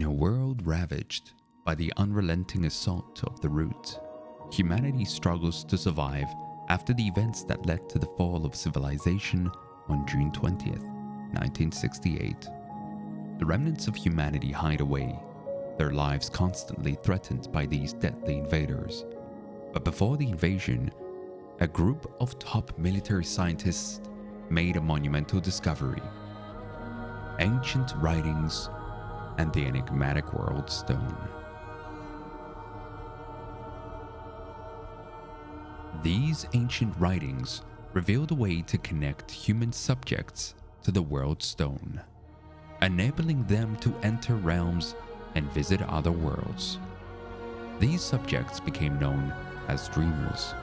a world ravaged by the unrelenting assault of the Root, humanity struggles to survive after the events that led to the fall of civilization on June 20th, 1968. The remnants of humanity hide away, their lives constantly threatened by these deadly invaders. But before the invasion, a group of top military scientists made a monumental discovery: ancient writings and the enigmatic World Stone. These ancient writings revealed a way to connect human subjects to the World Stone, enabling them to enter realms and visit other worlds. These subjects became known as dreamers,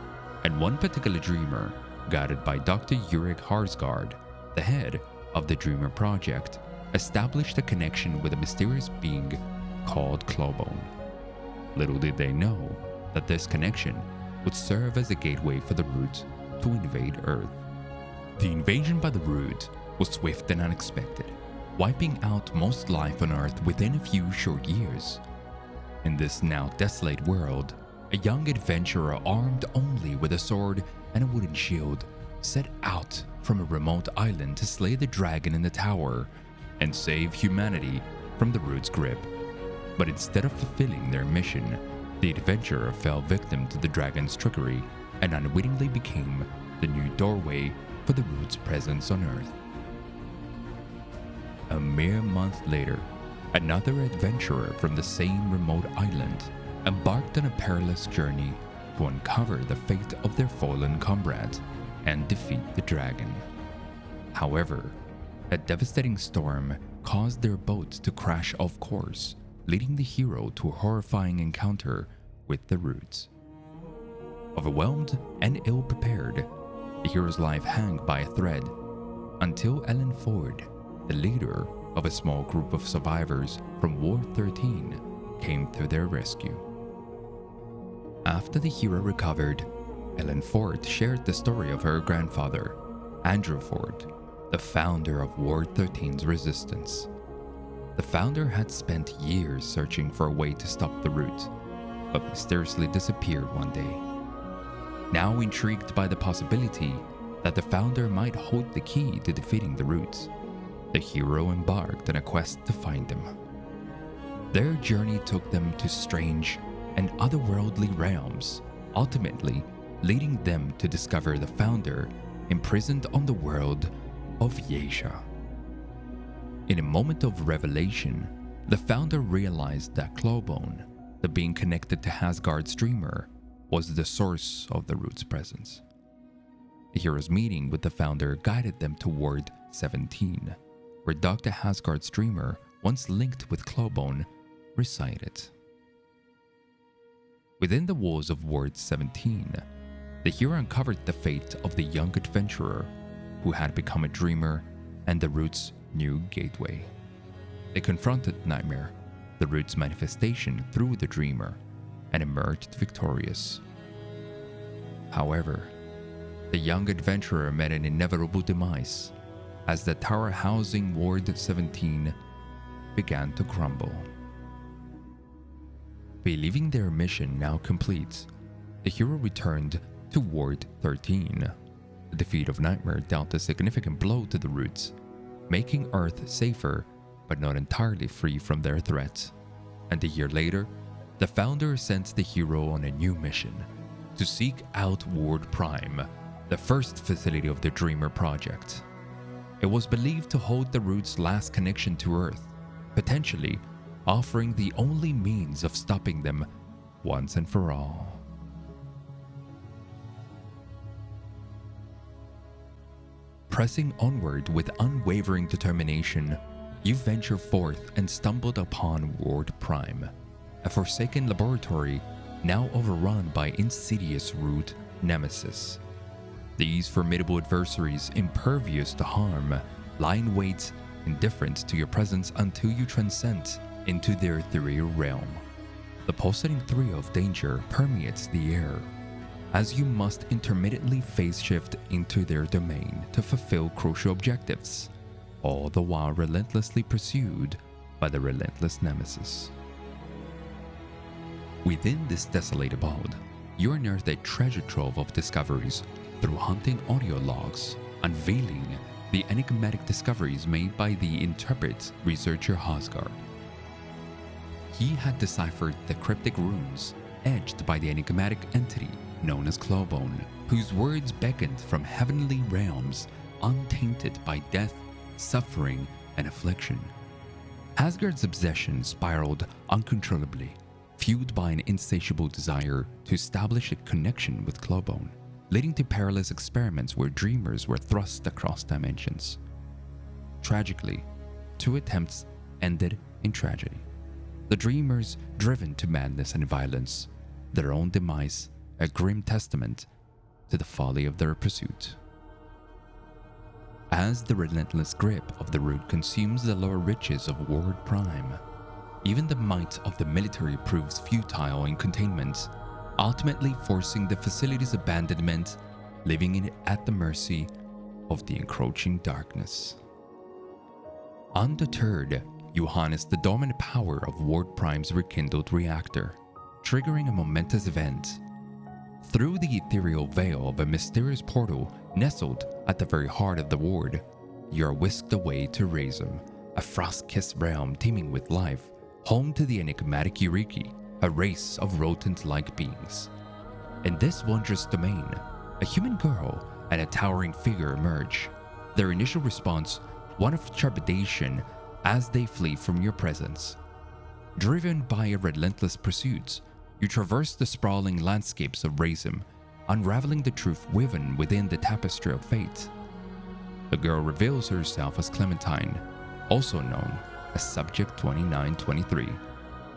and one particular dreamer, guided by Dr. Ulrich Harsgaard, the head of the Dreamer Project, established a connection with a mysterious being called Clawbone. Little did they know that this connection would serve as a gateway for the Root to invade Earth. The invasion by the Root was swift and unexpected, wiping out most life on Earth within a few short years. In this now desolate world, a young adventurer armed only with a sword and a wooden shield set out from a remote island to slay the dragon in the tower and save humanity from the Root's grip. But instead of fulfilling their mission, the adventurer fell victim to the dragon's trickery and unwittingly became the new doorway for the Root's presence on Earth. A mere month later, another adventurer from the same remote island embarked on a perilous journey to uncover the fate of their fallen comrade and defeat the dragon. However, a devastating storm caused their boat to crash off course, leading the hero to a horrifying encounter with the Roots. Overwhelmed and ill-prepared, the hero's life hung by a thread until Ellen Ford, the leader of a small group of survivors from Ward 13, came to their rescue. After the hero recovered, Ellen Ford shared the story of her grandfather, Andrew Ford, the founder of Ward 13's resistance. The founder had spent years searching for a way to stop the Root, but mysteriously disappeared one day. Now intrigued by the possibility that the founder might hold the key to defeating the Roots, the hero embarked on a quest to find him. Their journey took them to strange and otherworldly realms, ultimately leading them to discover the founder imprisoned on the world of Yesha. In a moment of revelation, the founder realized that Clawbone, the being connected to Hasgard's dreamer, was the source of the Root's presence. The hero's meeting with the founder guided them toward 17, where Dr. Hasgard's dreamer, once linked with Clawbone, resided. Within the walls of Ward 17, the hero uncovered the fate of the young adventurer who had become a dreamer and the Root's new gateway. They confronted Nightmare, the Root's manifestation through the dreamer, and emerged victorious. However, the young adventurer met an inevitable demise as the tower housing Ward 17 began to crumble. Believing their mission now complete, the hero returned to Ward 13. The defeat of Nightmare dealt a significant blow to the Roots, making Earth safer but not entirely free from their threats. And a year later, the founder sent the hero on a new mission to seek out Ward Prime, the first facility of the Dreamer Project. It was believed to hold the Root's last connection to Earth, potentially offering the only means of stopping them once and for all. Pressing onward with unwavering determination, you venture forth and stumbled upon Ward Prime, a forsaken laboratory now overrun by insidious Root nemesis. These formidable adversaries, impervious to harm, lie in wait, indifferent to your presence until you transcend into their ethereal realm. The pulsating thrill of danger permeates the air, as you must intermittently phase shift into their domain to fulfill crucial objectives, all the while relentlessly pursued by the relentless nemesis. Within this desolate abode, you unearth a treasure trove of discoveries through hunting audio logs, unveiling the enigmatic discoveries made by the intrepid researcher Hasgard. He had deciphered the cryptic runes edged by the enigmatic entity known as Clawbone, whose words beckoned from heavenly realms untainted by death, suffering, and affliction. Asgard's obsession spiraled uncontrollably, fueled by an insatiable desire to establish a connection with Clawbone, leading to perilous experiments where dreamers were thrust across dimensions. Tragically, 2 attempts ended in tragedy. The dreamers driven to madness and violence, their own demise a grim testament to the folly of their pursuit. As the relentless grip of the root consumes the lower reaches of Ward Prime, even the might of the military proves futile in containment, ultimately forcing the facility's abandonment, leaving it at the mercy of the encroaching darkness. Undeterred, you harness the dormant power of Ward Prime's rekindled reactor, triggering a momentous event. Through the ethereal veil of a mysterious portal nestled at the very heart of the ward, you are whisked away to Liisn, a frost-kissed realm teeming with life, home to the enigmatic Eureki, a race of rodent-like beings. In this wondrous domain, a human girl and a towering figure emerge, their initial response one of trepidation as they flee from your presence. Driven by a relentless pursuit, you traverse the sprawling landscapes of Liisn, unraveling the truth woven within the tapestry of fate. The girl reveals herself as Clementine, also known as Subject 2923,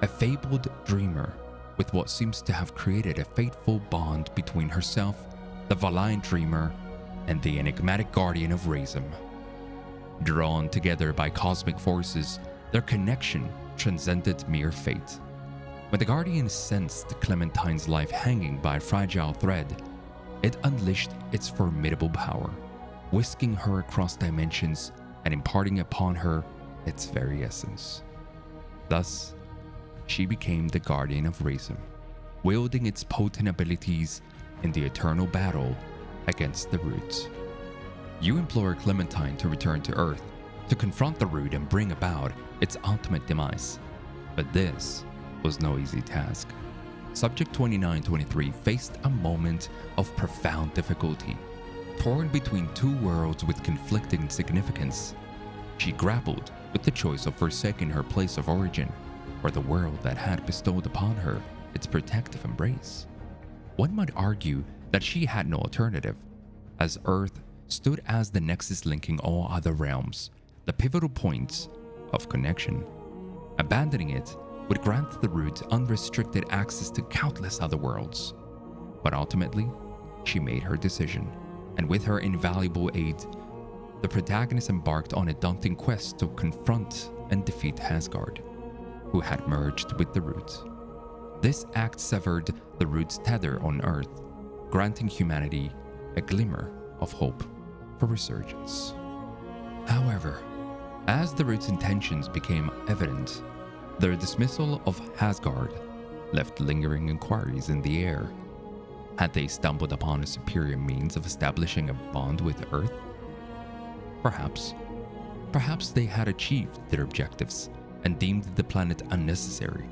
a fabled dreamer with what seems to have created a fateful bond between herself, the Valiant Dreamer, and the enigmatic guardian of Liisn. Drawn together by cosmic forces, their connection transcended mere fate. When the Guardian sensed Clementine's life hanging by a fragile thread, it unleashed its formidable power, whisking her across dimensions and imparting upon her its very essence. Thus, she became the Guardian of Liisn, wielding its potent abilities in the eternal battle against the Root. You implore Clementine to return to Earth, to confront the Root and bring about its ultimate demise. But this was no easy task. Subject 2923 faced a moment of profound difficulty. Torn between 2 worlds with conflicting significance, she grappled with the choice of forsaking her place of origin, or the world that had bestowed upon her its protective embrace. One might argue that she had no alternative, as Earth stood as the nexus linking all other realms, the pivotal points of connection. Abandoning it would grant the Root unrestricted access to countless other worlds. But ultimately, she made her decision, and with her invaluable aid, the protagonist embarked on a daunting quest to confront and defeat Asgard, who had merged with the Root. This act severed the Root's tether on Earth, granting humanity a glimmer of hope for resurgence. However, as the Root's intentions became evident, their dismissal of Asgard left lingering inquiries in the air. Had they stumbled upon a superior means of establishing a bond with Earth? Perhaps they had achieved their objectives and deemed the planet unnecessary.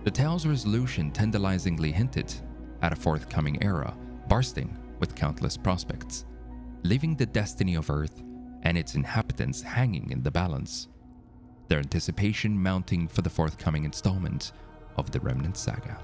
The tale's resolution tantalizingly hinted at a forthcoming era bursting with countless prospects, leaving the destiny of Earth and its inhabitants hanging in the balance, their anticipation mounting for the forthcoming installment of the Remnant saga.